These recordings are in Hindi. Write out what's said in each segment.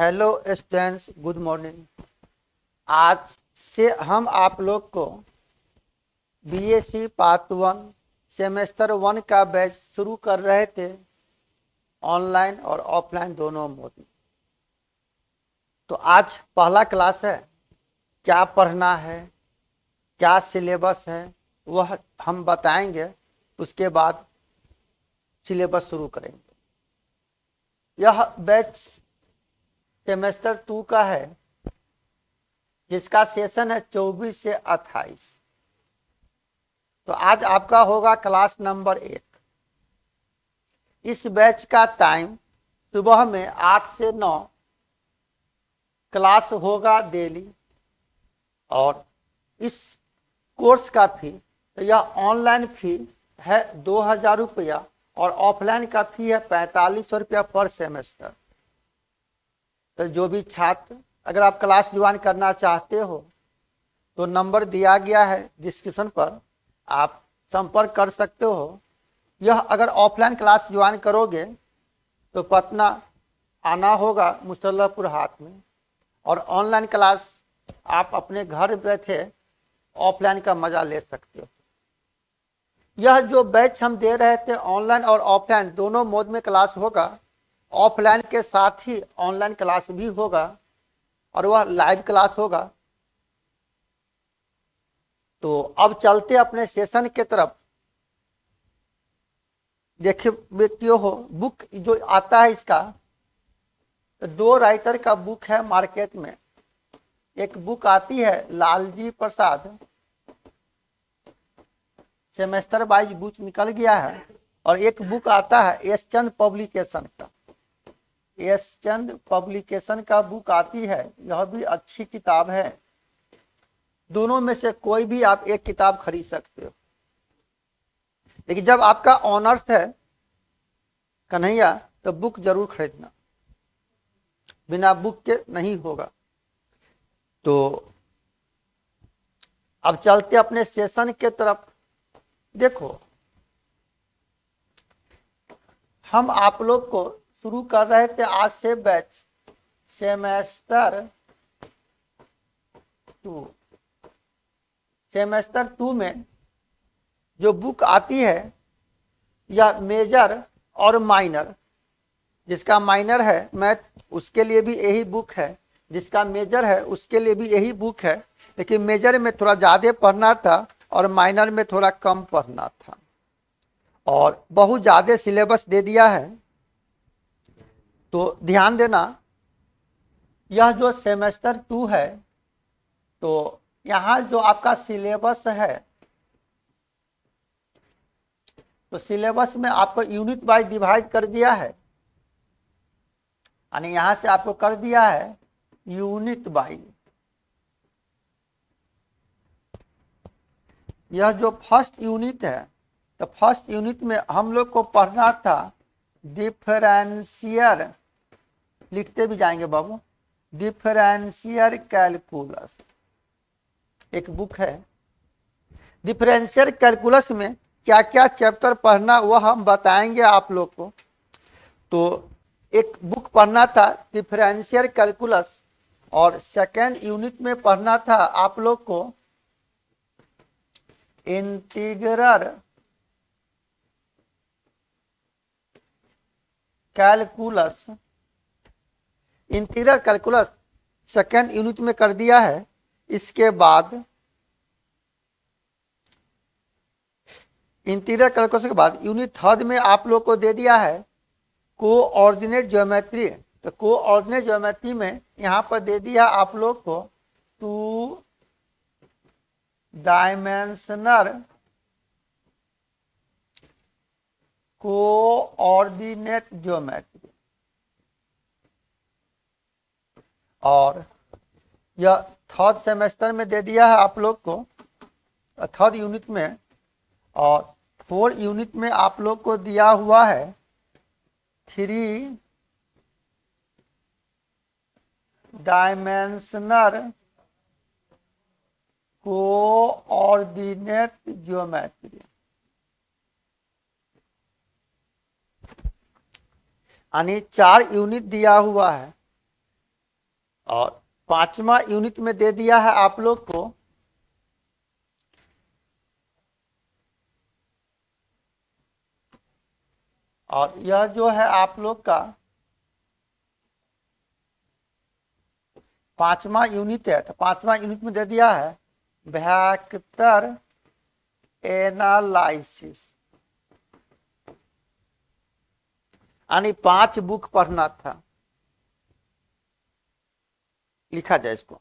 Hello students, good morning. आज से हम आप लोग को बीएससी पार्ट 1 सेमेस्टर 1 का बैच शुरू कर रहे थे, ऑनलाइन और ऑफलाइन दोनों मोड में। तो आज पहला क्लास है। क्या पढ़ना है, क्या सिलेबस है, वह हम बताएंगे। उसके बाद सिलेबस शुरू करेंगे। यह बैच सेमेस्टर 2 का है, जिसका सेशन है 24 से 28। तो आज आपका होगा क्लास नंबर 1। इस बैच का टाइम सुबह में 8 से 9 क्लास होगा डेली। और इस कोर्स का फी, तो यह ऑनलाइन फी है 2000 रुपया और ऑफलाइन का फी है 4500 रुपया पर सेमेस्टर। तो जो भी छात्र अगर आप क्लास ज्वाइन करना चाहते हो तो नंबर दिया गया है डिस्क्रिप्शन पर, आप संपर्क कर सकते हो। यह अगर ऑफलाइन क्लास ज्वाइन करोगे तो पटना आना होगा, मुसल्लापुर हाट में। और ऑनलाइन क्लास आप अपने घर बैठे ऑफलाइन का मजा ले सकते हो। यह जो बैच हम दे रहे थे ऑनलाइन और ऑफलाइन दोनों मोड में क्लास होगा। ऑफलाइन के साथ ही ऑनलाइन क्लास भी होगा और वह लाइव क्लास होगा। तो अब चलते अपने सेशन के तरफ। देखिए व्यक्तियों हो, बुक जो आता है इसका, तो 2 राइटर का बुक है मार्केट में। एक बुक आती है लालजी प्रसाद, सेमेस्टर वाइज बुक निकल गया है। और एक बुक आता है एस चंद पब्लिकेशन का। एस चंद पब्लिकेशन का बुक आती है, यह भी अच्छी किताब है। दोनों में से कोई भी आप एक किताब खरीद सकते हो। लेकिन जब आपका ऑनर्स है कन्हैया, तो बुक जरूर खरीदना, बिना बुक के नहीं होगा। तो अब चलते अपने सेशन के तरफ। देखो, हम आप लोग को शुरू कर रहे थे आज से बैच सेमेस्टर 2। सेमेस्टर 2 में जो बुक आती है या मेजर और माइनर, जिसका माइनर है मैथ उसके लिए भी यही बुक है, जिसका मेजर है उसके लिए भी यही बुक है। लेकिन मेजर में थोड़ा ज़्यादा पढ़ना था और माइनर में थोड़ा कम पढ़ना था, और बहुत ज़्यादा सिलेबस दे दिया है। तो ध्यान देना, यह जो सेमेस्टर 2 है, तो यहाँ जो आपका सिलेबस है, तो सिलेबस में आपको यूनिट वाइज डिवाइड कर दिया है। यानी यहां से आपको कर दिया है यूनिट वाइज। यह जो फर्स्ट यूनिट है, तो फर्स्ट यूनिट में हम लोग को पढ़ना था डिफरेंशियल, लिखते भी जाएंगे बाबू, डिफरेंशियल कैलकुलस। एक बुक है। डिफरेंशियल कैलकुलस में क्या क्या चैप्टर पढ़ना वह हम बताएंगे आप लोग को। तो एक बुक पढ़ना था डिफरेंशियल कैलकुलस, और सेकेंड यूनिट में पढ़ना था आप लोग को integral calculus. Integral calculus second unit में कर दिया है। इसके बाद इंटीग्रल कैलकुलस के बाद यूनिट थर्ड में आप लोग को दे दिया है कोऑर्डिनेट ज्योमेट्री। तो कोऑर्डिनेट ज्योमेट्री में यहाँ पर दे दिया आप लोग को 2 डायमेंशनल कोऑर्डिनेट ज्योमेट्री। और यह थर्ड सेमेस्टर में दे दिया है आप लोग को, थर्ड यूनिट में। और फोर्थ यूनिट में आप लोग को दिया हुआ है 3 डायमेंशनल कोऑर्डिनेट ज्योमेट्री। यानी 4 यूनिट दिया हुआ है। और 5वां यूनिट में दे दिया है आप लोग को और यह जो है आप लोग का 5वां यूनिट है। तो 5वां यूनिट में दे दिया है वेक्टर एनालिसिस, यानी 5 बुक पढ़ना था, लिखा जाए इसको।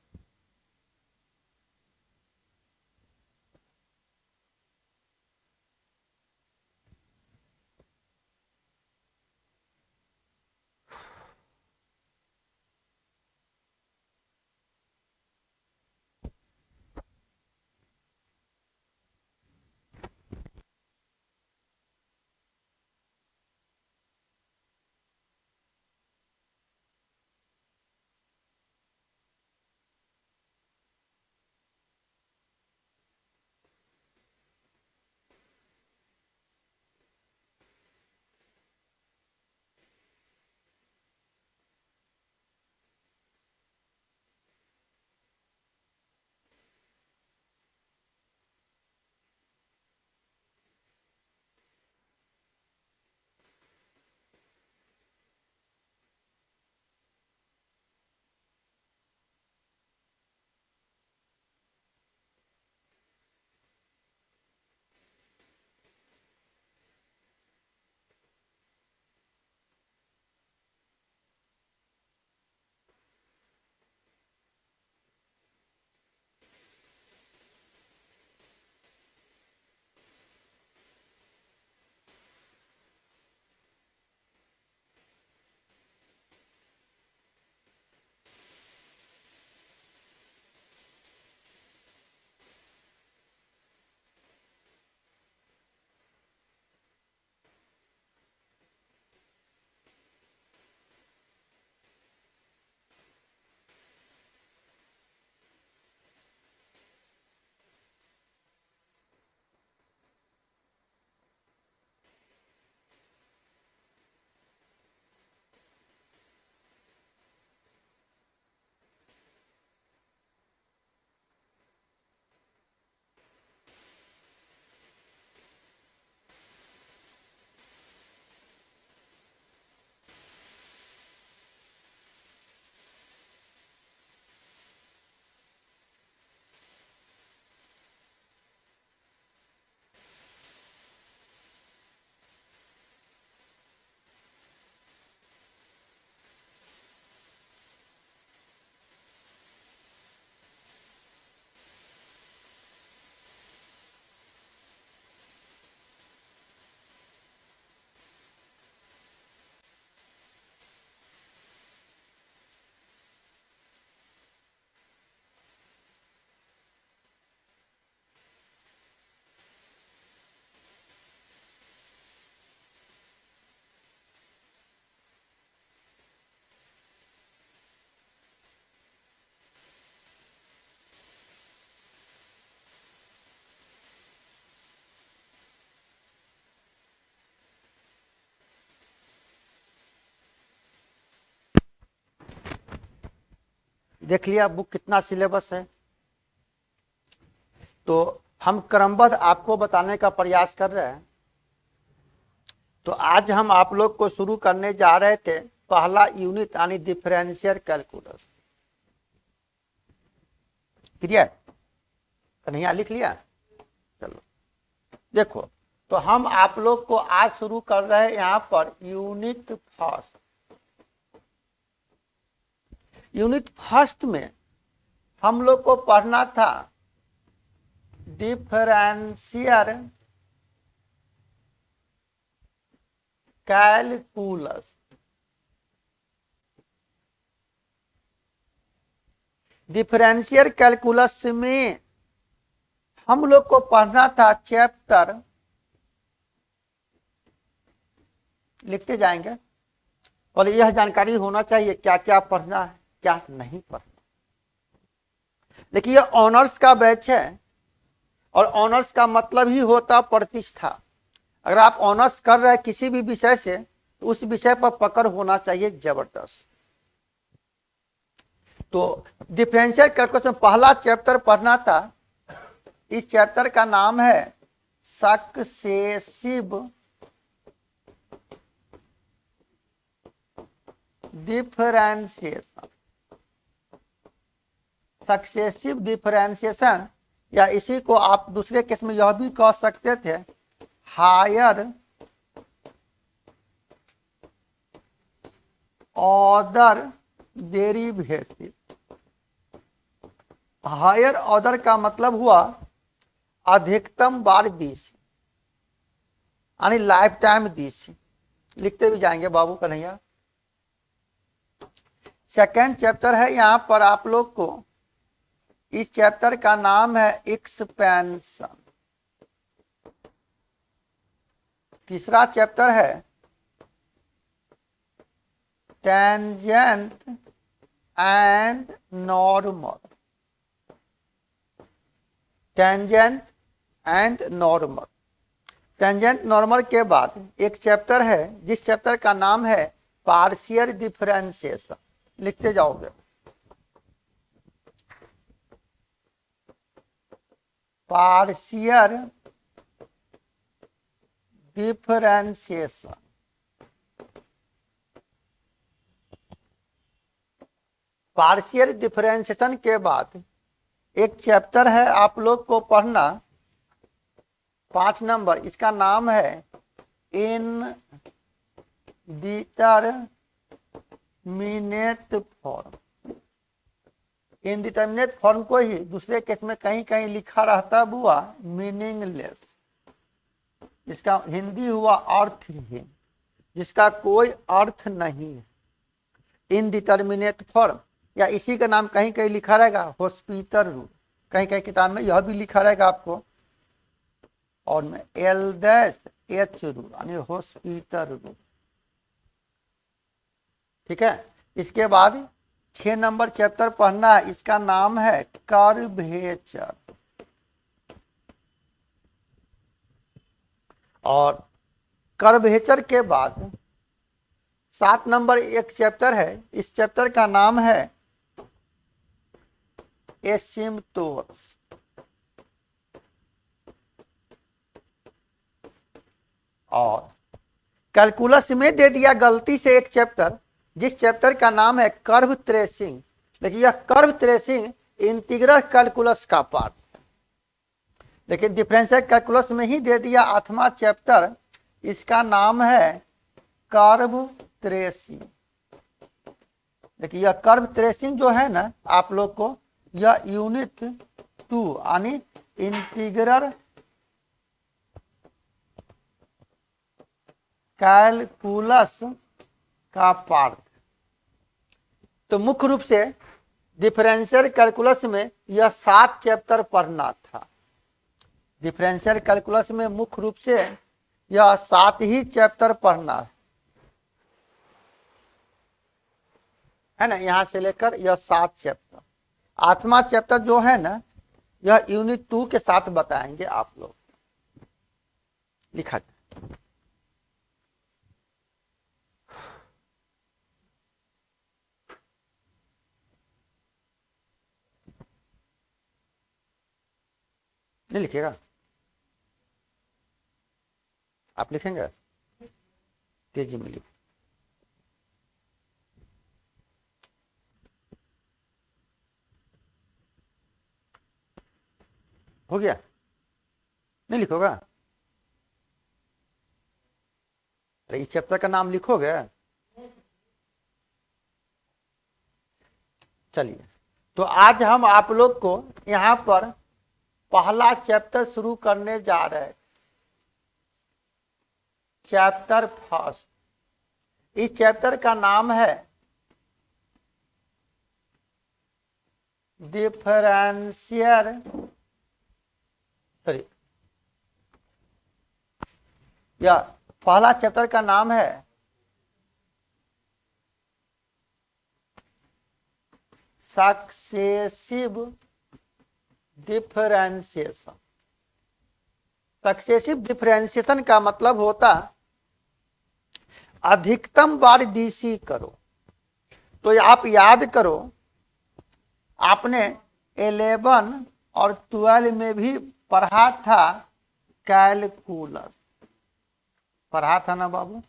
देख लिया बुक कितना सिलेबस है। तो हम क्रमबद्ध आपको बताने का प्रयास कर रहे हैं। तो आज हम आप लोग को शुरू करने जा रहे थे पहला यूनिट यानी डिफरेंशियल कैलकुलस। क्लियर? कन्हैया लिख लिया? चलो देखो, तो हम आप लोग को आज शुरू कर रहे हैं यहां per unit first. Unit first में हम लोग को पढ़ना था डिफरेंशियल कैलकुलस। डिफरेंशियल कैलकुलस में हम लोग को पढ़ना था चैप्टर, लिखते जाएंगे और यह जानकारी होना चाहिए क्या क्या पढ़ना है क्या नहीं पढ़ना। देखिए यह ऑनर्स का बैच है और ऑनर्स का मतलब ही होता प्रतिष्ठा। अगर आप ऑनर्स कर रहे हैं किसी भी विषय से तो उस विषय पर पकड़ होना चाहिए जबरदस्त। तो डिफरेंशियल कैलकुलस में पहला चैप्टर पढ़ना था। इस चैप्टर का नाम है सक्सेसिव डिफरेंशिएशन। सक्सेसिव डिफरेंशिएशन, या इसी को आप दूसरे केस में यह भी कह सकते थे higher order derivative. Higher order का मतलब हुआ अधिकतम बार दिश, यानी लाइफ टाइम दिश। लिखते भी जाएंगे बाबू कन्हैया। सेकेंड चैप्टर है, यहां पर आप लोग को इस चैप्टर का नाम है एक्सपेंशन। तीसरा चैप्टर है tangent and normal. Tangent and normal. Tangent normal के बाद एक चैप्टर है जिस चैप्टर का नाम है पार्शियल डिफरेंशिएशन। लिखते जाओगे। Partial differentiation. पार्शियल डिफरेंशिएशन के बाद एक चैप्टर है आप लोग को पढ़ना 5 नंबर, इसका नाम है इनडिटरमिनेट फॉर्म। इनडिटरमिनेट फॉर्म को ही दूसरे केस में कहीं कहीं लिखा रहता बुआ मीनिंगलेस। इसका हिंदी हुआ अर्थहीन, जिसका कोई अर्थ नहीं है। इनडिटरमिनेट फॉर्म, या इसी का नाम कहीं कहीं लिखा रहेगा हॉस्पिटल रूल। कहीं कहीं किताब में यह भी लिखा रहेगा आपको, और में एच रूल यानी हॉस्पिटल रूल। ठीक है। इसके बाद 6 नंबर चैप्टर पढ़ना है, इसका नाम है कर्वेचर। और कर्वेचर के बाद 7 नंबर एक चैप्टर है, इस चैप्टर का नाम है एसिम्प्टोट्स। और कैलकुलस में दे दिया गलती से एक चैप्टर, जिस चैप्टर का नाम है कर्व ट्रेसिंग। लेकिन यह कर्व ट्रेसिंग इंटीग्रल कैलकुलस का पार्ट, लेकिन डिफरेंशियल कैलकुलस में ही दे दिया 8वां चैप्टर, इसका नाम है कर्व ट्रेसिंग। देखिए यह कर्व ट्रेसिंग जो है ना आप लोग को, यह यूनिट 2 यानी इंटीग्रल कैलकुलस का पार्ट। तो मुख्य रूप से डिफरेंशियल कैलकुलस में यह 7 चैप्टर पढ़ना था। डिफरेंशियल कैलकुलस में मुख्य रूप से यह 7 ही चैप्टर पढ़ना है ना, यहां से लेकर यह 7 चैप्टर। 8वां चैप्टर जो है ना, यह यूनिट 2 के साथ बताएंगे आप लोग। लिखा जाए नहीं लिखिएगा, आप लिखेंगे तेजी में लिख। हो गया, नहीं लिखोगा? अरे इस चैप्टर का नाम लिखोगे? चलिए, तो आज हम आप लोग को यहां पर पहला चैप्टर शुरू करने जा रहे हैं। चैप्टर फर्स्ट, इस चैप्टर का नाम है डिफरेंशियल या पहला चैप्टर का नाम है सक्सेसिव डिफरेंशिएशन। सक्सेसिव डिफरेंशिएशन का मतलब होता अधिकतम बार डीसी करो। तो आप याद करो आपने 11 और 12 में भी पढ़ा था कैलकुलस, पढ़ा था ना बाबू।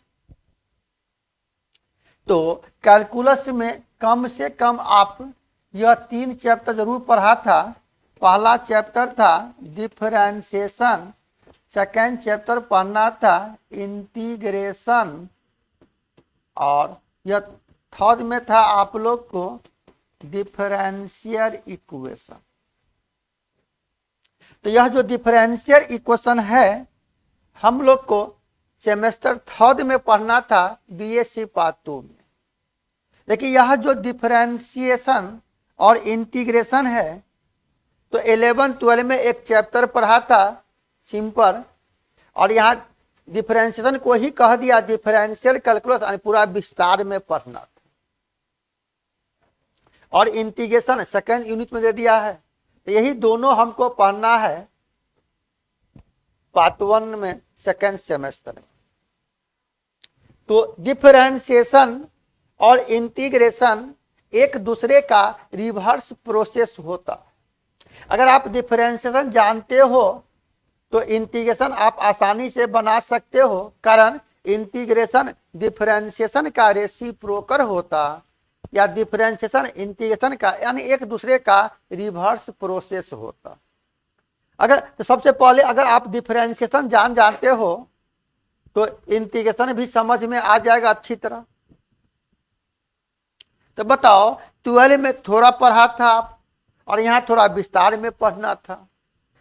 तो कैलकुलस में कम से कम आप यह 3 चैप्टर जरूर पढ़ा था। पहला चैप्टर था डिफरेंशिएशन, सेकेंड चैप्टर पढ़ना था इंटीग्रेशन, और यह थर्ड में था आप लोग को डिफरेंशियल इक्वेशन। तो यह जो डिफरेंशियल इक्वेशन है हम लोग को सेमेस्टर थर्ड में पढ़ना था बीएससी पार्ट 2 में। लेकिन यह जो डिफरेंशिएशन और इंटीग्रेशन है तो 11 12 में एक चैप्टर पढ़ा था सिंपल, और यहाँ डिफरेंशिएशन को ही कह दिया डिफरेंशियल कैलकुलस, यानी पूरा विस्तार में पढ़ना था। और इंटीग्रेशन सेकेंड यूनिट में दे दिया है। तो यही दोनों हमको पढ़ना है पार्ट 1 में सेकेंड सेमेस्टर में। तो डिफरेंशिएशन और इंटीग्रेशन एक दूसरे का रिवर्स प्रोसेस होता है। अगर आप डिफरेंशिएशन जानते हो तो इंटीग्रेशन आप आसानी से बना सकते हो, कारण इंटीग्रेशन डिफरेंशिएशन का रेसिप्रोकल होता, या डिफरेंशिएशन इंटीग्रेशन का यानी एक दूसरे का रिवर्स प्रोसेस होता। अगर तो सबसे पहले अगर आप डिफरेंशिएशन जानते हो तो इंटीग्रेशन भी समझ में आ जाएगा अच्छी तरह। तो बताओ 12 में थोड़ा पढ़ा था आप, और यहाँ थोड़ा विस्तार में पढ़ना था।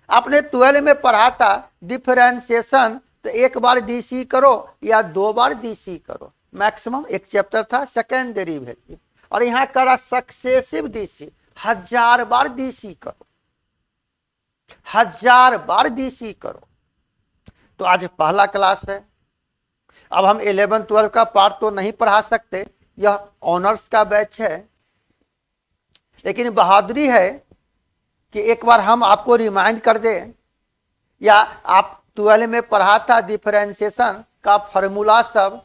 आपने 12 में पढ़ा था डिफरेंशिएशन, तो एक बार डीसी करो या 2 बार डीसी करो, मैक्सिमम एक चैप्टर था सेकेंड डेरिवेटिव, और यहाँ करा सक्सेसिव डीसी, 1000 बार डीसी करो, 1000 बार डीसी करो। तो आज पहला क्लास है। अब हम 11 12 का पार्ट तो नहीं पढ़ा सकते, यह ऑनर्स का बैच है, लेकिन बहादुरी है कि एक बार हम आपको रिमाइंड कर दें, या आप 12 में पढ़ा था डिफरेंशिएशन का फार्मूला सब,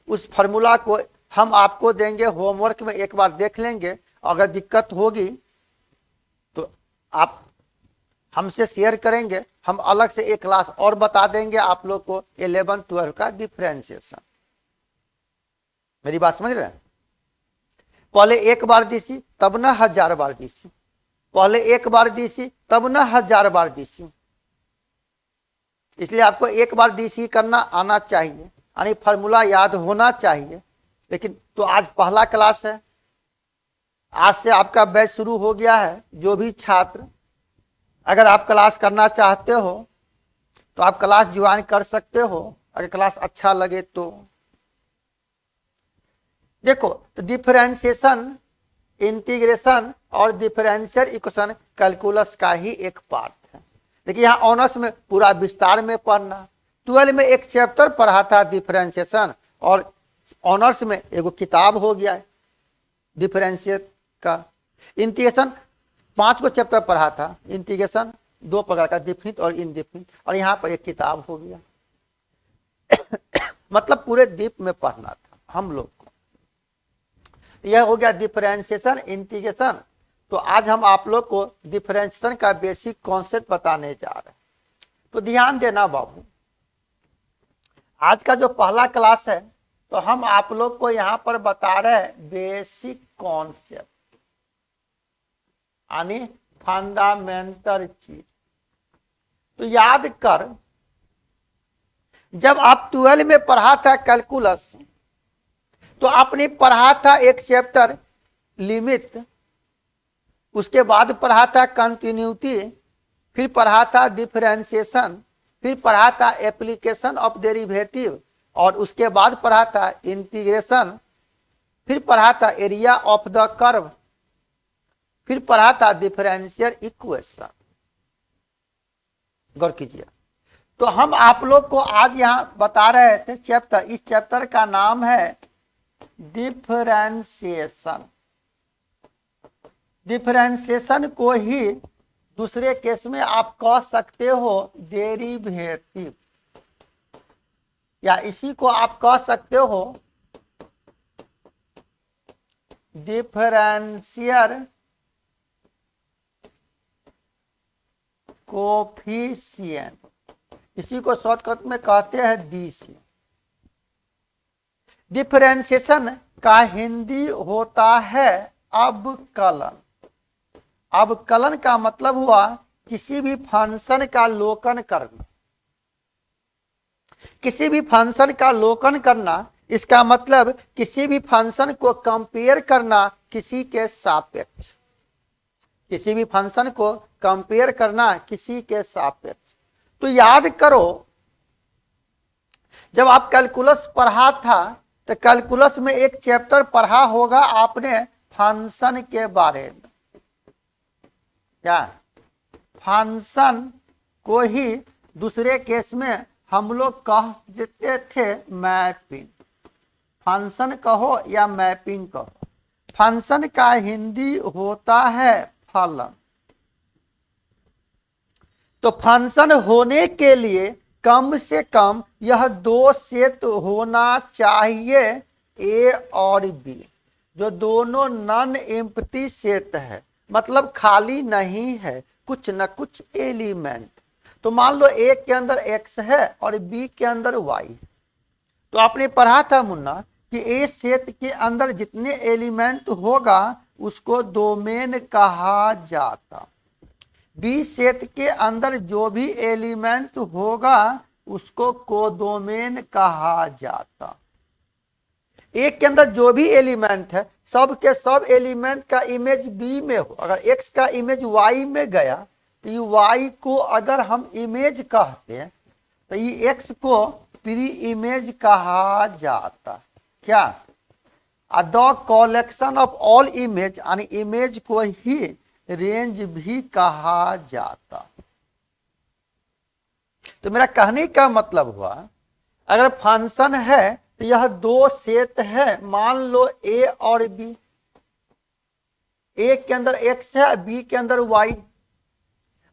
उस फार्मूला को हम आपको देंगे होमवर्क में, एक बार देख लेंगे। अगर दिक्कत होगी तो आप हमसे शेयर करेंगे, हम अलग से एक क्लास और बता देंगे आप लोग को 11 12 का डिफरेंशिएशन। मेरी बात समझ रहे हैं? पहले एक बार डीसी तब ना 1000 बार डीसी, पहले एक बार डीसी तब ना 1000 बार डीसी। इसलिए आपको एक बार डीसी करना आना चाहिए, यानी फार्मूला याद होना चाहिए। लेकिन तो आज पहला क्लास है, आज से आपका बैच शुरू हो गया है। जो भी छात्र अगर आप क्लास करना चाहते हो तो आप क्लास ज्वाइन कर सकते हो, अगर क्लास अच्छा लगे तो। देखो, तो डिफरेंशिएशन, इंटीग्रेशन और डिफरेंशियल इक्वेशन कैलकुलस का ही एक पार्ट है। देखिए यहाँ ऑनर्स में पूरा विस्तार में पढ़ना, 12 में एक चैप्टर पढ़ा था डिफरेंशिएशन, और ऑनर्स में एगो किताब हो गया है डिफरेंशिएट का। इंटीग्रेशन 5 को चैप्टर पढ़ा था, इंटीग्रेशन 2 प्रकार का, डिफिनिट और इनडिफिनिट, और यहाँ पर एक किताब हो गया। मतलब पूरे डीप में पढ़ना था हम लोग को। यह हो गया डिफरेंशिएशन, इंटीग्रेशन। तो आज हम आप लोग को डिफरेंशिएशन का बेसिक कॉन्सेप्ट बताने जा रहे हैं। तो ध्यान देना बाबू, आज का जो पहला क्लास है तो हम आप लोग को यहाँ पर बता रहे हैं बेसिक कॉन्सेप्ट, यानी फंडामेंटल चीज। तो याद कर, जब आप 12 में पढ़ा था कैलकुलस तो आपने पढ़ा था एक चैप्टर लिमिट, उसके बाद पढ़ा था कंटिन्यूटी, फिर पढ़ा था डिफरेंशिएशन, फिर पढ़ा था एप्लीकेशन ऑफ डेरिवेटिव, और उसके बाद पढ़ा था इंटीग्रेशन, फिर पढ़ा था एरिया ऑफ द कर्व, फिर पढ़ा था डिफरेंशियल इक्वेशन। गौर कीजिए। तो हम आप लोग को आज यहाँ बता रहे थे चैप्टर, इस चैप्टर का नाम है डिफरेंशिएशन। डिफरेंशिएशन को ही दूसरे केस में आप कह सकते हो डेरिवेटिव, या इसी को आप कह सकते हो डिफरेंशियल कोफिशिएंट, इसी को शॉर्टकट में कहते हैं डीसी। डिफरेंशिएशन का हिंदी होता है अवकलन। अवकलन का मतलब हुआ किसी भी फंक्शन का लोकन करना, किसी भी फंक्शन का लोकन करना, इसका मतलब किसी भी फंक्शन को कंपेयर करना किसी के सापेक्ष, किसी भी फंक्शन को कंपेयर करना किसी के सापेक्ष। तो याद करो जब आप कैलकुलस पढ़ा था तो कैलकुलस में एक चैप्टर पढ़ा होगा आपने फंक्शन के बारे में। क्या फंक्शन को ही दूसरे केस में हम लोग कह देते थे मैपिंग। फंक्शन कहो या मैपिंग कहो, फंक्शन का हिंदी होता है फलन। तो फंक्शन होने के लिए कम से कम यह दो सेट होना चाहिए, ए और बी, जो दोनों नॉन एम्प्टी सेट है, मतलब खाली नहीं है, कुछ न कुछ एलिमेंट। तो मान लो ए के अंदर एक्स है और बी के अंदर वाई। तो आपने पढ़ा था मुन्ना कि ए सेट के अंदर जितने एलिमेंट होगा उसको डोमेन कहा जाता, बी सेट के अंदर जो भी एलिमेंट होगा उसको कोडोमेन कहा जाता। ए के अंदर जो भी एलिमेंट है सब के सब एलिमेंट का इमेज बी में हो, अगर एक्स का इमेज वाई में गया तो ये वाई को अगर हम इमेज कहते हैं तो ये एक्स को प्री इमेज कहा जाता। क्या the collection of all image, यानी इमेज को ही रेंज भी कहा जाता। तो मेरा कहने का मतलब हुआ अगर फंक्शन है तो यह दो सेट है, मान लो ए और बी, ए के अंदर एक्स है बी के अंदर वाई।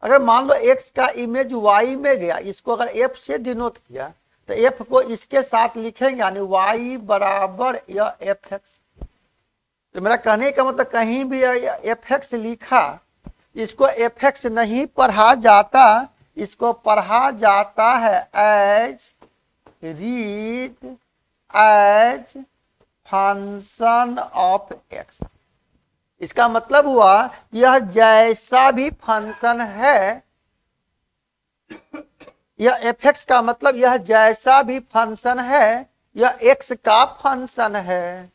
अगर मान लो एक्स का इमेज वाई में गया, इसको अगर एफ से डिनोट किया तो एफ को इसके साथ लिखेंगे, यानी वाई बराबर या एफ एक्स। तो मेरा कहने का मतलब कहीं भी एफ एक्स लिखा, इसको एफ एक्स नहीं पढ़ा जाता, इसको पढ़ा जाता है as read as function of x. इसका मतलब हुआ यह जैसा भी फंक्शन है, यह एफ एक्स का मतलब यह जैसा भी फंक्शन है यह एक्स का फंक्शन है,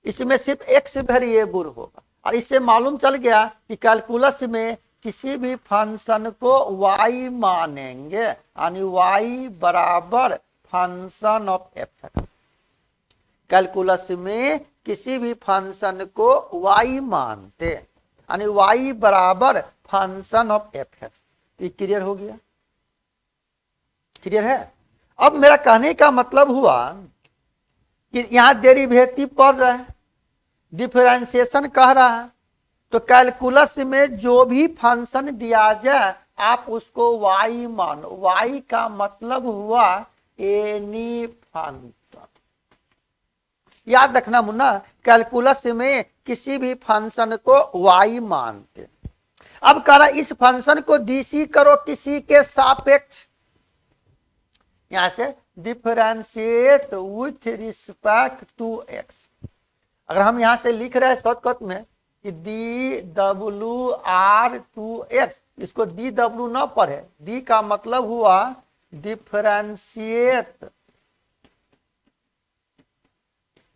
इसमें सिर्फ एक्स वेरिएबल होगा। और इससे मालूम चल गया कि कैलकुलस में किसी भी फंक्शन को y मानेंगे, यानी y बराबर function of F x. Calculus में किसी भी फंक्शन को y मानते, यानी y बराबर फंक्शन ऑफ एफ एक्स। ये क्लियर हो गया? क्लियर है? अब मेरा कहने का मतलब हुआ कि यहां डेरिवेटिव पढ़ रहा है, डिफरेंशिएशन कह रहा है, तो कैलकुलस में जो भी फंक्शन दिया जाए आप उसको y मानो। y का मतलब हुआ एनी फंक्शन। याद रखना मुन्ना, कैलकुलस में किसी भी फंक्शन को y मानते। अब कह रहा इस फंक्शन को डीसी करो किसी के सापेक्ष, यहां से differentiate with respect to x. अगर हम यहां से लिख रहे हैं शॉर्टकट में कि डी डब्ल्यू आर टू एक्स, इसको डी डब्ल्यू ना पढ़े, डी का मतलब हुआ डिफरेंशिएट,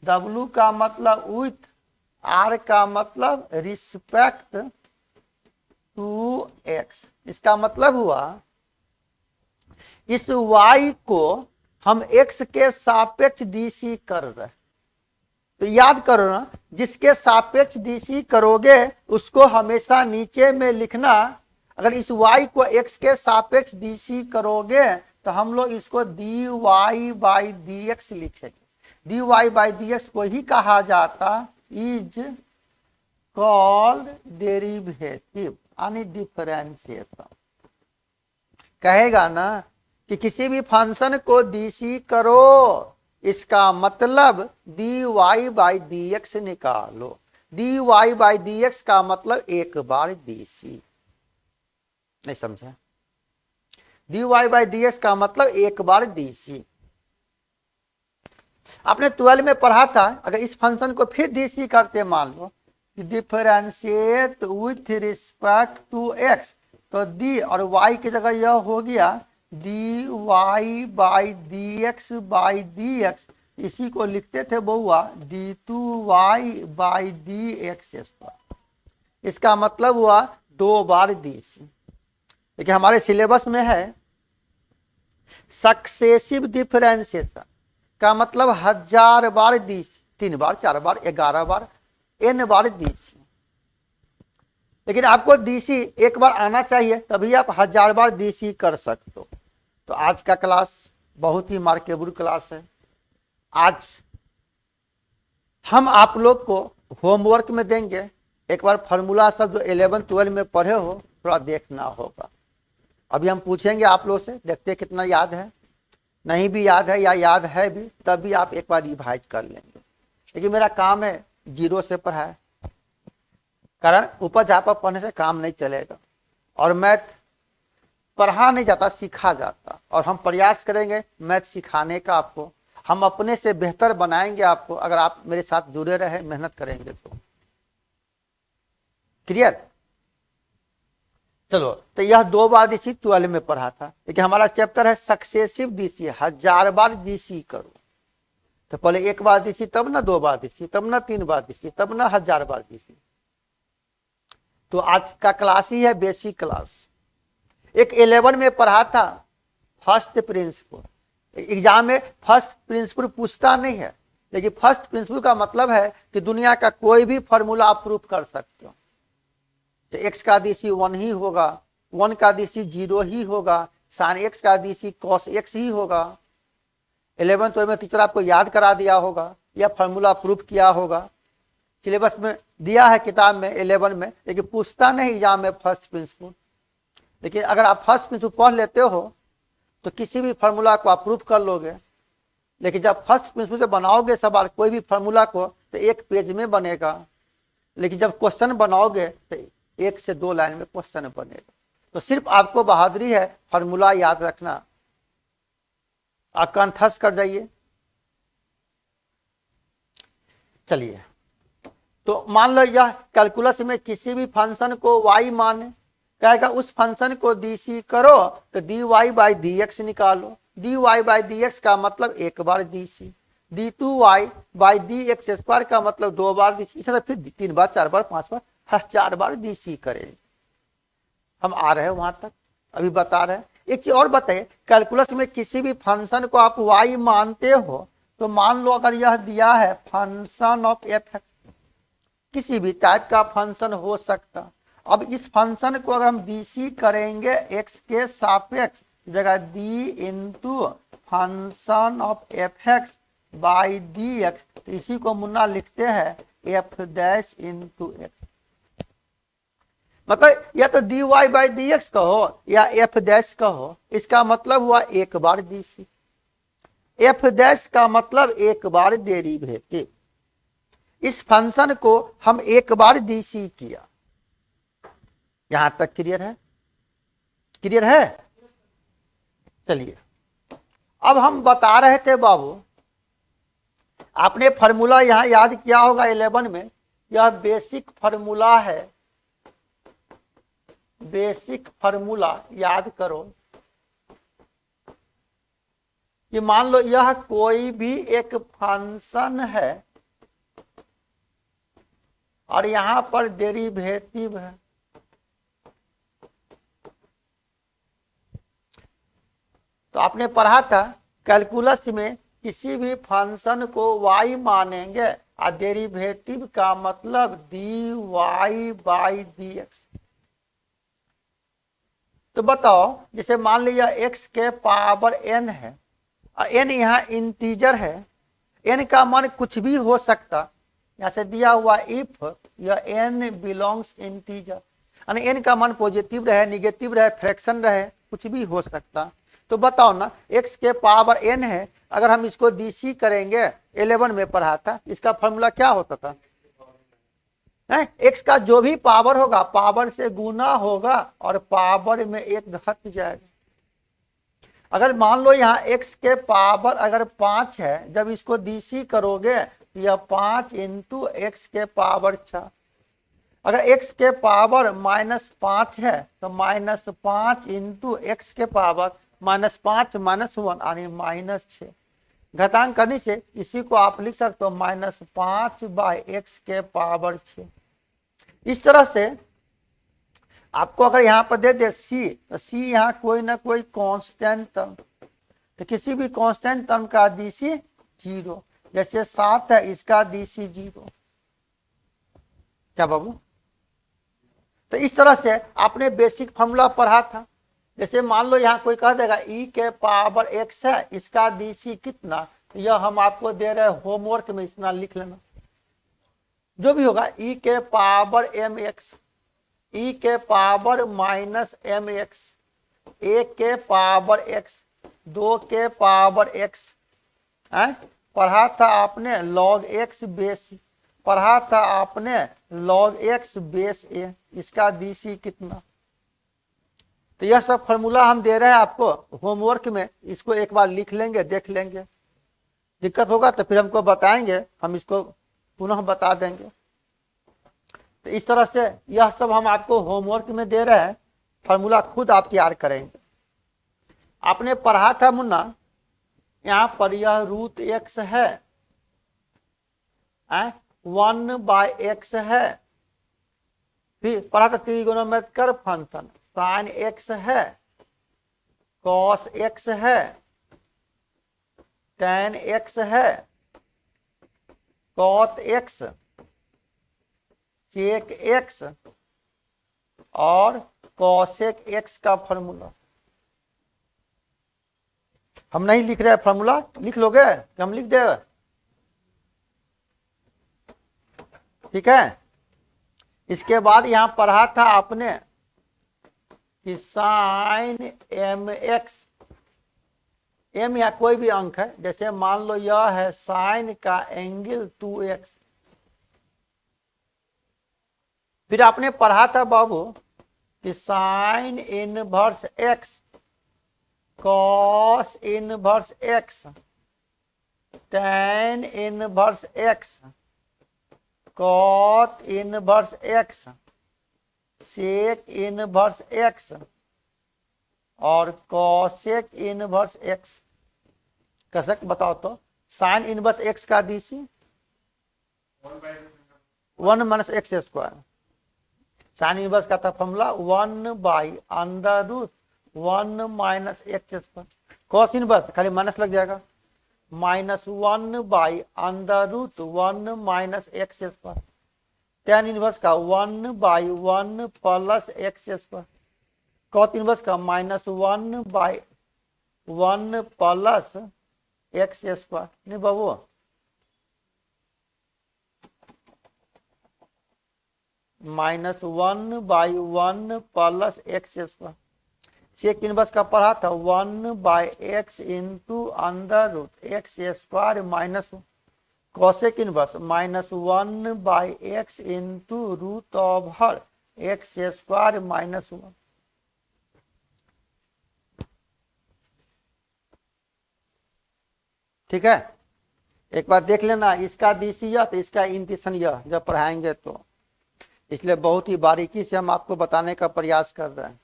डब्ल्यू का मतलब विथ, आर का मतलब रिस्पेक्ट टू एक्स। इसका मतलब हुआ इस y को हम x के सापेक्ष डीसी कर रहे हैं। तो याद करो ना, जिसके सापेक्ष डीसी करोगे उसको हमेशा नीचे में लिखना। अगर इस y को x के सापेक्ष डीसी करोगे तो हम लोग इसको dy बाई डी एक्स लिखेंगे। dy बाई डी एक्स को ही कहा जाता इज कॉल्ड डेरिवेटिव, यानी डिफरेंशिएशन। कहेगा ना कि किसी भी फंक्शन को डीसी करो, इसका मतलब dy बाई डी एक्स निकालो। dy बाई डी एक्स का मतलब एक बार डीसी। नहीं समझा? D Y by D x का मतलब एक बार डी सी। आपने 12 में पढ़ा था, अगर इस फंक्शन को फिर डी सी करते, मान लो differentiate with respect to X, तो डी और वाई की जगह यह हो गया D Y by D X by D X. इसी को लिखते थे बउआ D two Y by D X square. इसका मतलब हुआ 2 बार डी सी। देखिए हमारे सिलेबस में है सक्सेसिव डिफरेंशिएशन का मतलब 1000 बार डी सी, 3 बार 4 बार 11 बार n बार डी सी। लेकिन आपको डी सी एक बार आना चाहिए, तभी आप 1000 बार डी सी कर सकते हो। तो आज का क्लास बहुत ही मार्केबल क्लास है। आज हम आप लोग को होमवर्क में देंगे, एक बार फार्मूला सब जो 11 12 में पढ़े हो थोड़ा देखना होगा। अभी हम पूछेंगे आप लोग से, देखते हैं कितना याद है, नहीं भी याद है या याद है भी तब भी आप एक बार रिवाइज कर लेंगे। लेकिन मेरा काम है 0 से पढ़ाए, कारण ऊपर झापा पढ़ने से काम नहीं चलेगा। और मैथ पढ़ा नहीं जाता, सीखा जाता, और हम प्रयास करेंगे मैथ सिखाने का आपको। हम अपने से बेहतर बनाएंगे आपको, अगर आप मेरे साथ जुड़े रहे, मेहनत करेंगे तो। क्लियर? चलो, तो यह 2 बार डीसी 12 में पढ़ा था। लेकिन हमारा चैप्टर है सक्सेसिव डीसी, 1000 बार डीसी करो। तो पहले 1 बार डीसी, तब ना 2 बार डीसी, तब ना 3 बार डीसी, तब ना 1000 बार डीसी। तो आज का क्लास ही है बेसिक क्लास। एक 11 में पढ़ा था फर्स्ट प्रिंसिपल। एग्जाम में फर्स्ट प्रिंसिपल पूछता नहीं है, लेकिन फर्स्ट प्रिंसिपल का मतलब है कि दुनिया का कोई भी फॉर्मूला आप प्रूफ कर सकते हो। तो एक्स का डीसी 1 ही होगा, 1 का डीसी 0 ही होगा, साइन एक्स का डीसी कॉस एक्स ही होगा। 11 12 में टीचर आपको याद करा दिया होगा या फॉर्मूला प्रूफ किया होगा, सिलेबस में दिया है किताब में 11 में, लेकिन पूछता नहीं एग्जाम में फर्स्ट प्रिंसिपल। लेकिन अगर आप फर्स्ट प्रिंसिपल पढ़ लेते हो तो किसी भी फार्मूला को आप प्रूफ कर लोगे। लेकिन जब फर्स्ट प्रिंसिपल से बनाओगे सवाल कोई भी फार्मूला को तो 1 पेज में बनेगा, लेकिन जब क्वेश्चन बनाओगे तो 1 से 2 लाइन में क्वेश्चन बनेगा। तो सिर्फ आपको बहादुरी है फार्मूला याद रखना, आप कंठस्थ कर जाइए। चलिए, तो मान लो यह कैलकुलस में किसी भी फंक्शन को y माने, कहेगा उस फंक्शन को डीसी करो तो D Y by D x निकालो। D Y by D x का मतलब 1 बार DC, D two Y by D X square का मतलब 2 बार डीसी, इस तरह फिर 3 बार 4 बार 5 बार 1000 बार डीसी करें। हम आ रहे हैं वहां तक, अभी बता रहे हैं। एक चीज और बताइए, कैलकुलस में किसी भी फंक्शन को आप y मानते हो तो मान लो अगर यह दिया है फंक्शन ऑफ एफ, किसी भी टाइप का फंक्शन हो सकता। अब इस फंक्शन को अगर हम डीसी करेंगे x के सापेक्ष, जगह D into function of F x by D x, तो इसी को मुन्ना लिखते हैं एफ डैश इंटू एक्स। मतलब या तो D Y by D x कहो या एफ डैश कहो, इसका मतलब हुआ 1 बार डीसी। एफ डैश का मतलब 1 बार डेरिवेटिव। इस फंक्शन को हम 1 बार डीसी किया। यहां तक क्लियर है? क्लियर है? चलिए, अब हम बता रहे थे बाबू, आपने फार्मूला यहां याद किया होगा 11 में, यह बेसिक फार्मूला है। बेसिक फार्मूला याद करो कि मान लो यह कोई भी एक फंक्शन है और यहां पर डेरिवेटिव है। तो आपने पढ़ा था कैलकुलस में किसी भी फंक्शन को y मानेंगे और डेरिवेटिव का मतलब d Y by D x. तो बताओ, जैसे मान लिया x के पावर n है और n यहाँ इंटीजर है, n का मान कुछ भी हो सकता। यहाँ से दिया हुआ इफ यह n बिलोंग्स इंटीजर, यानी n का मान पॉजिटिव रहे, निगेटिव रहे, फ्रैक्शन रहे, कुछ भी हो सकता। तो बताओ ना, x के पावर n है, अगर हम इसको डीसी करेंगे, 11 में पढ़ा था, इसका फॉर्मूला क्या होता था? x का जो भी पावर होगा पावर से गुना होगा और पावर में 1 घट जाएगा। अगर मान लो यहाँ x के पावर अगर 5 है, जब इसको DC करोगे तो यह 5 इंटू एक्स के पावर 6। अगर x के पावर -5 है तो -5 इंटू एक्स के पावर -5 -1 यानी -6। घातांक करने से इसी को आप लिख सकते हो -5 बाई एक्स के पावर 6। इस तरह से आपको अगर यहाँ पर दे दे c, तो c यहाँ कोई ना कोई कांस्टेंट टर्म, तो किसी भी कांस्टेंट टर्म का DC 0, जैसे 7 है इसका DC 0। क्या बाबू? तो इस तरह से आपने बेसिक फॉर्मूला पढ़ा था। जैसे मान लो यहाँ कोई कह देगा e के पावर x है, इसका DC कितना, तो यह हम आपको दे रहे हैं होमवर्क में, इतना लिख लेना। जो भी होगा e के पावर mx, e के पावर -mx, 1 के पावर x, 2 के पावर x। पढ़ा था आपने log x बेस, पढ़ा था आपने log x बेस a, इसका DC कितना। तो यह सब फॉर्मूला हम दे रहे हैं आपको होमवर्क में, इसको एक बार लिख लेंगे, देख लेंगे। दिक्कत होगा तो फिर हमको बताएंगे, हम इसको पुनः बता देंगे। तो इस तरह से यह सब हम आपको होमवर्क में दे रहे हैं, फॉर्मूला खुद आप तैयार करेंगे। आपने पढ़ा था मुन्ना, यहाँ पर यह √x है, 1/x है, फिर पढ़ा था त्रिकोणमितिक फंक्शन sin x है, cos x है, tan x है, cot x, sec x और cosec x का फॉर्मूला। हम नहीं लिख रहे फॉर्मूला, लिख लोगे कि हम लिख दे? ठीक है। इसके बाद यहां पढ़ा था आपने कि साइन mx, m या कोई भी अंक है, जैसे मान लो यह है साइन का एंगल 2x। फिर आपने पढ़ा था बाबू कि sine inverse x, cos inverse x, tan inverse x, cot inverse x, sec inverse x और कॉसेक इनवर्स x। कैसे बताओ तो? साइन इनवर्स x का DC 1 - x square. Sine inverse का था formula 1/√1 - x square. Cos inverse खाली माइनस लग जाएगा, -1/√1 - x स्क्वायर। tan इनवर्स का 1/1 + x स्क्वायर। कॉट इनवर्स का -1/1 + x स्क्वायर। नहीं बाबू, -1/1 + x स्क्वायर। सेक इनवर्स का पढ़ा था 1/x into √x square -1। Cosec inverse -1/x into √x square -1। ठीक है, एक बार देख लेना, इसका DC यह तो इसका इंटीग्रेशन यह, जब पढ़ाएंगे तो, इसलिए बहुत ही बारीकी से हम आपको बताने का प्रयास कर रहे हैं।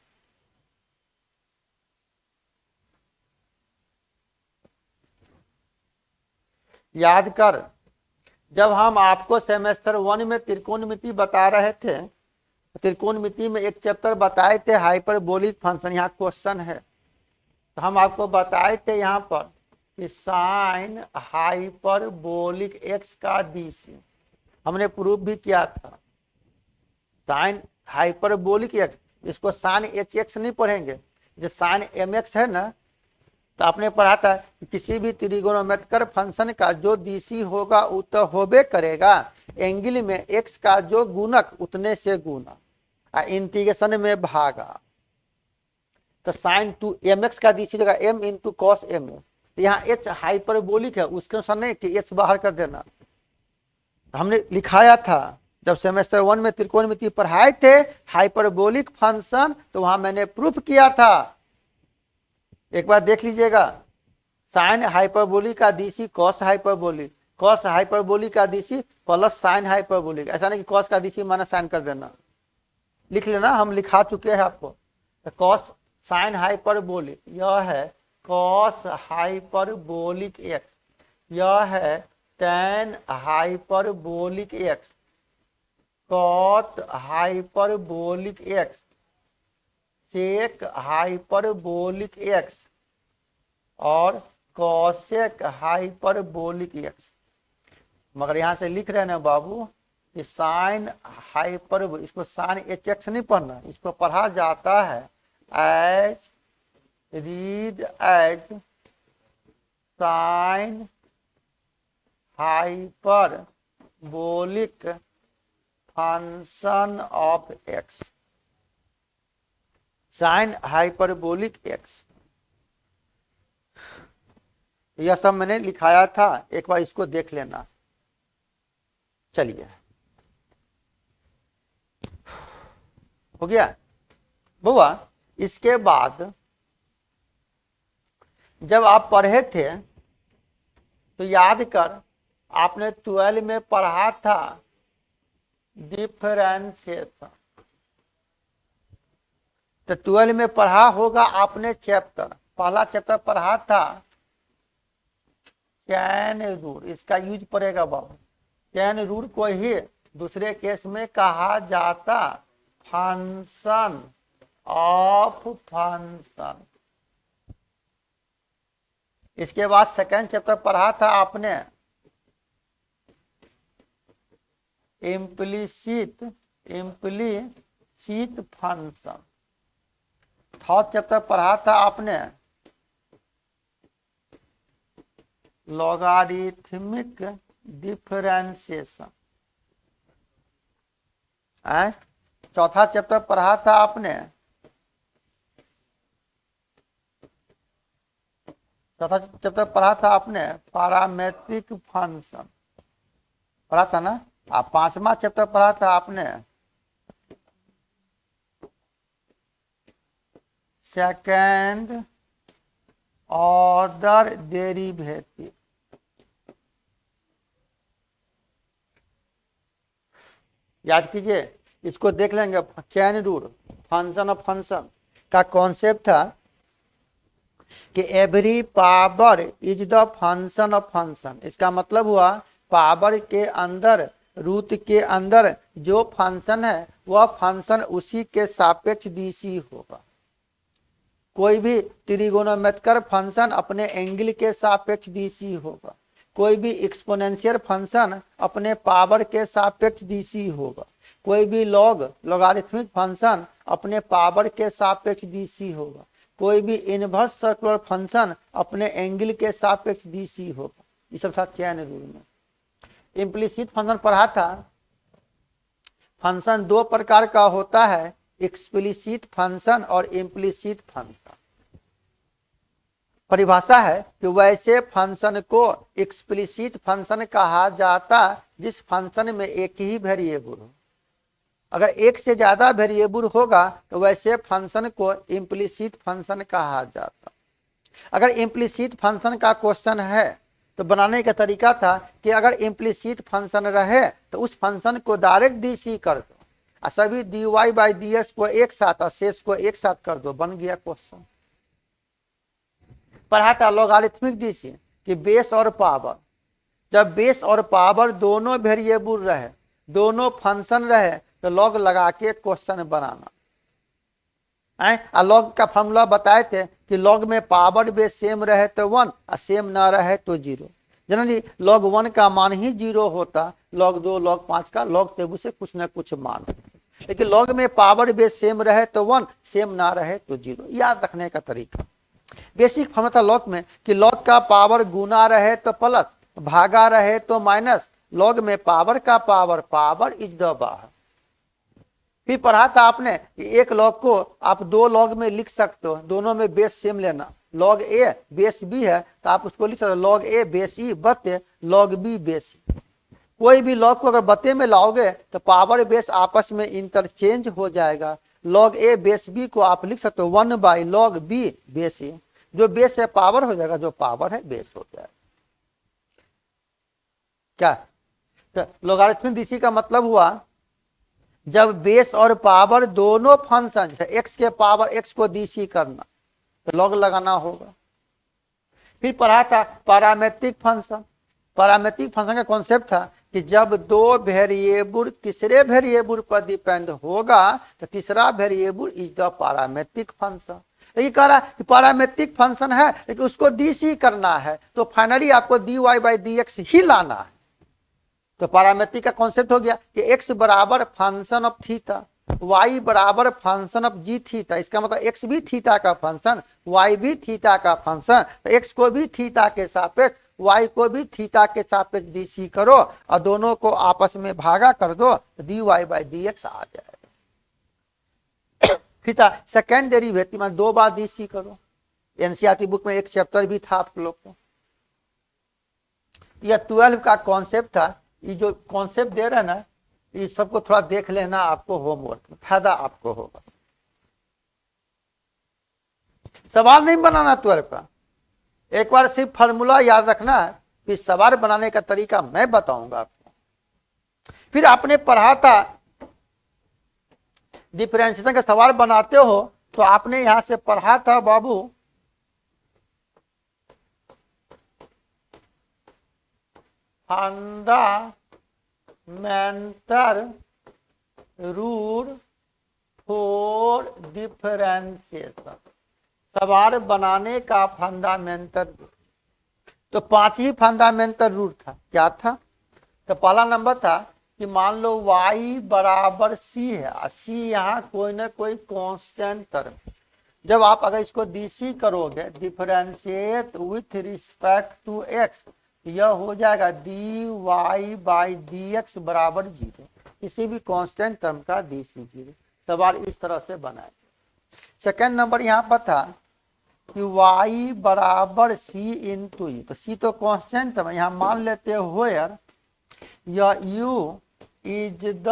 याद कर, जब हम आपको सेमेस्टर 1 में त्रिकोणमिति बता रहे थे, त्रिकोणमिति में एक चैप्टर बताए थे हाइपरबोलिक फंक्शन। यहाँ क्वेश्चन है, तो हम आपको बताए थे यहाँ पर कि साइन हाइपरबोलिक x का DC हमने प्रूफ भी किया था। साइन हाइपरबोलिक x, इसको साइन hx नहीं पढ़ेंगे, जो साइन mx है ना, तो आपने पढ़ा था कि किसी भी त्रिकोणमितिक फंक्शन का जो DC होगा वो तो होबे करेगा, एंगल में x का जो गुणक उतने से गुना, इंटीग्रेशन में भागा। तो साइन 2mx का DC जगह m इंटू कॉस m है। तो यहाँ h हाइपरबोलिक है, उसके अनुसार नहीं कि h बाहर कर देना। हमने लिखाया था जब सेमेस्टर 1 में त्रिकोणमिति पढ़ाए थे हाइपरबोलिक फंक्शन, तो वहां मैंने प्रूफ किया था एक बार देख लीजिएगा, साइन हाइपरबोलिक का DC cos hyperbolic, cos hyperbolic का डीसी प्लस साइन हाइपरबोलिक। ऐसा नहीं कि कॉस का डीसी माना साइन कर देना, लिख लेना, हम लिखा चुके हैं आपको। तो कॉस साइन हाइपरबोलिक यह है कॉस हाइपरबोलिक एक्स, यह है tan hyperbolic x, cot hyperbolic x, sec hyperbolic x और कॉसेक हाइपरबोलिक एक्स। मगर यहां से लिख रहे हैं ना बाबू कि साइन हाइपर, इसको साइन एच एक्स नहीं पढ़ना, इसको पढ़ा जाता है as, read as sine hyperbolic function of x, sine hyperbolic x. यह सब मैंने लिखाया था, एक बार इसको देख लेना। चलिए, हो गया बुआ। इसके बाद जब आप पढ़े थे तो याद कर, आपने 12 में पढ़ा था डिफरेंशिएशन। तो 12 में पढ़ा होगा आपने चैप्टर, पहला चैप्टर पढ़ा था चैन रूल, इसका यूज पड़ेगा बाबू। चैन रूल को ही दूसरे केस में कहा जाता फंक्शन ऑफ फंक्शन। इसके बाद सेकेंड चैप्टर पढ़ा था आपने इम्प्लिसिट फंक्शन। थर्ड चैप्टर पढ़ा था आपने लॉगरिथमिक डिफरेंशिएशन। चौथा चैप्टर पढ़ा था आपने, चौथा चैप्टर पढ़ा था आपने पैरामेट्रिक फंक्शन, पढ़ा था ना। आप पांचवा चैप्टर पढ़ा था आपने सेकेंड ऑर्डर डेरिवेटिव। याद कीजिए, इसको देख लेंगे। Chain rule function of function का कॉन्सेप्ट था कि every power is the function of function. इसका मतलब हुआ पावर के अंदर, रूट के अंदर जो फंक्शन है वह फंक्शन उसी के सापेक्ष डीसी होगा। कोई भी त्रिगोनोमेट्रिक फंक्शन अपने एंगल के सापेक्ष डीसी होगा। कोई भी एक्सपोनेंशियल फंक्शन अपने पावर के सापेक्ष डीसी होगा। कोई भी लॉगरिथमिक फंक्शन अपने पावर के सापेक्ष डीसी होगा। कोई भी इनवर्स सर्कुलर फंक्शन अपने एंगल के सापेक्ष डीसी होगा। ये सब था चैन रूल में। इम्प्लिसिट फंक्शन पढ़ा था। फंक्शन दो प्रकार का होता है, एक्सप्लिसिट फंक्शन और इम्प्लिसिट फंक्शन। परिभाषा है कि वैसे फंक्शन को एक्सप्लिसिट फंक्शन कहा जाता जिस फंक्शन में एक ही वेरिएबल हो। अगर एक से ज्यादा वेरिएबल होगा तो वैसे फंक्शन को इम्प्लिसिट फंक्शन कहा जाता। अगर इम्प्लिसिट फंक्शन का क्वेश्चन है तो बनाने का तरीका था कि अगर इम्प्लिसिट फंक्शन रहे तो उस फंक्शन को डायरेक्ट डीसी कर दो और सभी dy बाई ds को एक साथ और शेष को एक साथ कर दो, बन गया क्वेश्चन। पढ़ा था लॉगरिथमिक डीसी कि बेस और पावर, जब बेस और पावर दोनों वेरिएबल रहे, दोनों फंक्शन रहे तो लॉग लगा के क्वेश्चन बनाना। लॉग का फॉर्मूला बताए थे कि लॉग में पावर बेस सेम रहे तो 1 और सेम ना रहे तो 0। जनरली लॉग 1 का मान ही 0 होता, लॉग 2 लॉग 5 का लॉग टेबल से कुछ ना कुछ मान। लेकिन लॉग में पावर बेस सेम रहे तो 1, सेम ना रहे तो 0। याद रखने का तरीका बेसिक फॉर्मूला था लॉग में कि लॉग का पावर गुना रहे तो प्लस, भागा रहे तो माइनस। लॉग में पावर का पावर इज द बाहर। फिर पढ़ा था आपने कि एक लॉग को आप दो लॉग में लिख सकते हो, दोनों में बेस सेम लेना। लॉग ए बेस बी है तो आप उसको लिख सकते हो लॉग ए बेस ई बते लॉग बी बेस। कोई भी लॉग को अगर बते में लाओगे तो पावर बेस आपस में इंटरचेंज हो जाएगा। लॉग ए बेस बी को आप लिख सकते हो 1 बाई लॉग बी बेस ए। जो बेस है पावर हो जाएगा, जो पावर है बेस हो जाएगा। क्या तो लोगारिथमिक डीसी का मतलब हुआ जब बेस और पावर दोनों फंक्शन है, एक्स के पावर एक्स को डीसी करना तो लॉग लगाना होगा। फिर पढ़ा था पैरामेट्रिक फंक्शन। पैरामेट्रिक फंक्शन का कॉन्सेप्ट था कि जब दो वेरिएबल तीसरे वेरिएबल पर डिपेंड होगा तो तीसरा variable is the parametric function. ये कह रहा है कि पैरामेट्रिक फंक्शन है लेकिन उसको डीसी करना है तो फाइनली आपको dy बाई डी एक्स ही लाना है। तो पैरामेट्रिक का कॉन्सेप्ट हो गया कि x बराबर फंक्शन ऑफ थीटा, y बराबर फंक्शन ऑफ जी थीटा। इसका मतलब x भी थीटा का फंक्शन, y भी थीटा का फंक्शन, तो x को भी थीटा के सापेक्ष y को भी थीटा के सापेक्ष डीसी करो और दोनों को आपस में भागा कर दो तो dy बाई डी एक्स आ जाएगा। फिर सेकेंड डेरिवेटिव में 2 बार डीसी करो। एनसीईआरटी बुक में एक चैप्टर भी था आप लोग को। यह 12 का कॉन्सेप्ट था। ये जो कॉन्सेप्ट दे रहे हैं ना, ये सबको थोड़ा देख लेना, आपको होमवर्क में फायदा आपको होगा। सवाल नहीं बनाना 12 का, एक बार सिर्फ फार्मूला याद रखना है, फिर सवाल बनाने का तरीका मैं बताऊंगा आपको। फिर आपने पढ़ा था डिफरेंशिएशन का सवाल बनाते हो तो आपने यहां से पढ़ा था बाबू फंडामेंटल रूल फॉर डिफरेंशिएशन। सवाल बनाने का फंडामेंटल रूल। तो 5 ही फंडामेंटल रूल था। क्या था? तो पहला नंबर था कि मान लो y बराबर c है और c यहाँ कोई ना कोई कांस्टेंट टर्म। जब आप अगर इसको डीसी करोगे, differentiate with respect to x, यह हो जाएगा dy बाई डी एक्स बराबर 0। किसी भी कांस्टेंट टर्म का डीसी 0। सवाल इस तरह से बनाए। सेकेंड नंबर यहाँ पर था कि y बराबर c इंटू यू। तो c तो कांस्टेंट टर्म है, यहाँ मान लेते हो यार यह u is the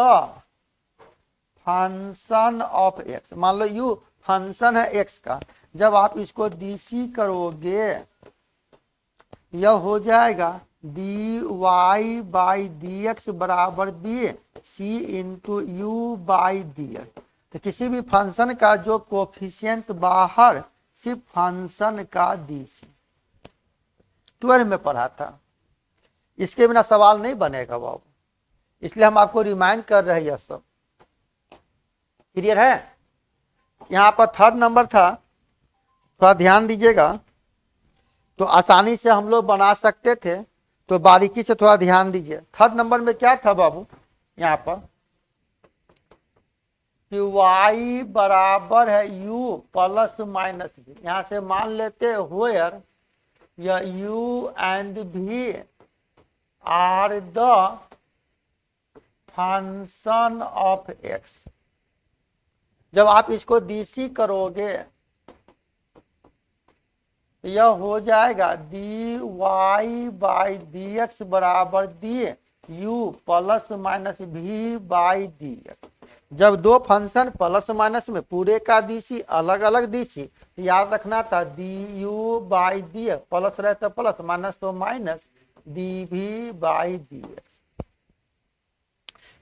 function of x। मान लो u फंक्शन है x का। जब आप इसको डीसी करोगे यह हो जाएगा dy बाई डी एक्स बराबर d c into u by D x. तो किसी भी फंक्शन का जो कोफिशिएंट बाहर सिर्फ फंक्शन का डीसी 12 में पढ़ा था। इसके बिना सवाल नहीं बनेगा बाबू, इसलिए हम आपको रिमाइंड कर रहे हैं। यह सब क्लियर है? यहाँ पर थर्ड नंबर था, थोड़ा ध्यान दीजिएगा। तो आसानी से हम लोग बना सकते थे, तो बारीकी से थोड़ा ध्यान दीजिए। थर्ड नंबर में क्या था बाबू? यहाँ पर कि y बराबर है u प्लस माइनस v। यहाँ से मान लेते हो यार यह u and v are the function of x। जब आप इसको डीसी करोगे यह हो जाएगा dy बाई डी एक्स बराबर D you plus minus v by D x. जब दो फंक्शन प्लस माइनस में पूरे का डीसी अलग अलग डीसी, याद रखना था d u by D x, plus रहे तो प्लस, माइनस तो minus, d v by D x.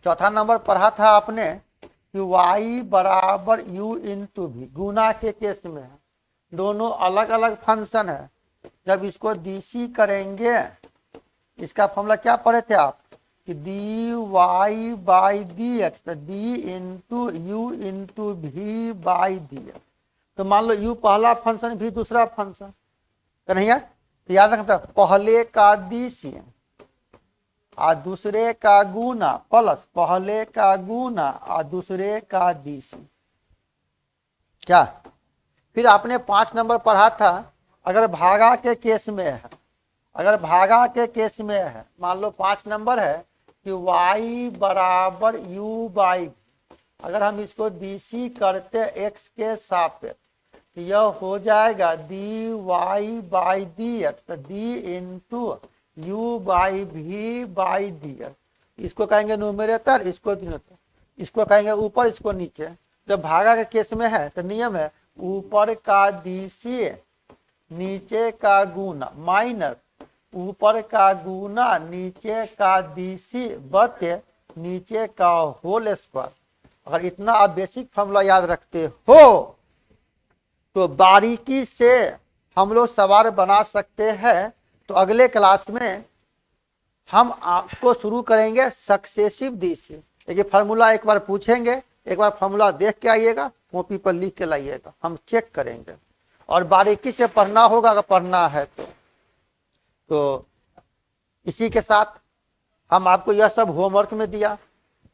चौथा नंबर पढ़ा था आपने कि y बराबर u इंटू भी। गुना के केस में है, दोनों अलग अलग फंक्शन है। जब इसको डीसी करेंगे, इसका फॉर्मूला क्या पढ़े थे आप कि dy बाई डी एक्स, तो डी इंटू यू इंटू भी बाई डी एक्स। तो मान लो u पहला फंक्शन भी दूसरा फंक्शन, तो नहीं है? तो याद रखना पहले का डीसी और दूसरे का गुना प्लस पहले का गुना और दूसरे का डीसी। क्या? फिर आपने 5 नंबर पढ़ा था अगर भागा के केस में है। अगर भागा के केस में है, मान लो 5 नंबर है कि y बराबर u बाई, अगर हम इसको डीसी करते x के सापेक्ष तो यह हो जाएगा dy बाई डी एक्स, तो डी इंटू यू बाई भी बाई डी एक्स। इसको कहेंगे न्यूमरेटर, इसको डिनोमिनेटर, इसको कहेंगे ऊपर, इसको नीचे। जब भागा के केस में है तो नियम है ऊपर का डीसी नीचे का गुना माइनस ऊपर का गुना नीचे का डीसी बटे नीचे का होल स्क्वायर। अगर इतना आप बेसिक फॉर्मूला याद रखते हो तो बारीकी से हम लोग सवाल बना सकते हैं। तो अगले क्लास में हम आपको शुरू करेंगे सक्सेसिव डीसी। देखिए फार्मूला एक बार पूछेंगे, एक बार फार्मूला देख के आइएगा, कॉपी पर लिख के लाइएगा, हम चेक करेंगे और बारीकी से पढ़ना होगा अगर पढ़ना है तो इसी के साथ हम आपको यह सब होमवर्क में दिया,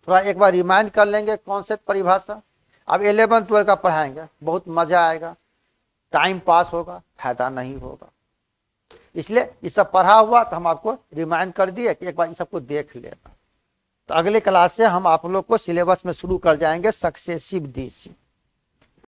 थोड़ा एक बार रिमाइंड कर लेंगे कॉन्सेप्ट परिभाषा। अब 11 12 का पढ़ाएंगे, बहुत मजा आएगा, टाइम पास होगा, फायदा नहीं होगा। इसलिए ये सब पढ़ा हुआ तो हम आपको रिमाइंड कर दिए कि एक बार इन सबको देख लेना। तो अगले क्लास से हम आप लोग को सिलेबस में शुरू कर जाएंगे सक्सेसिव डीसी।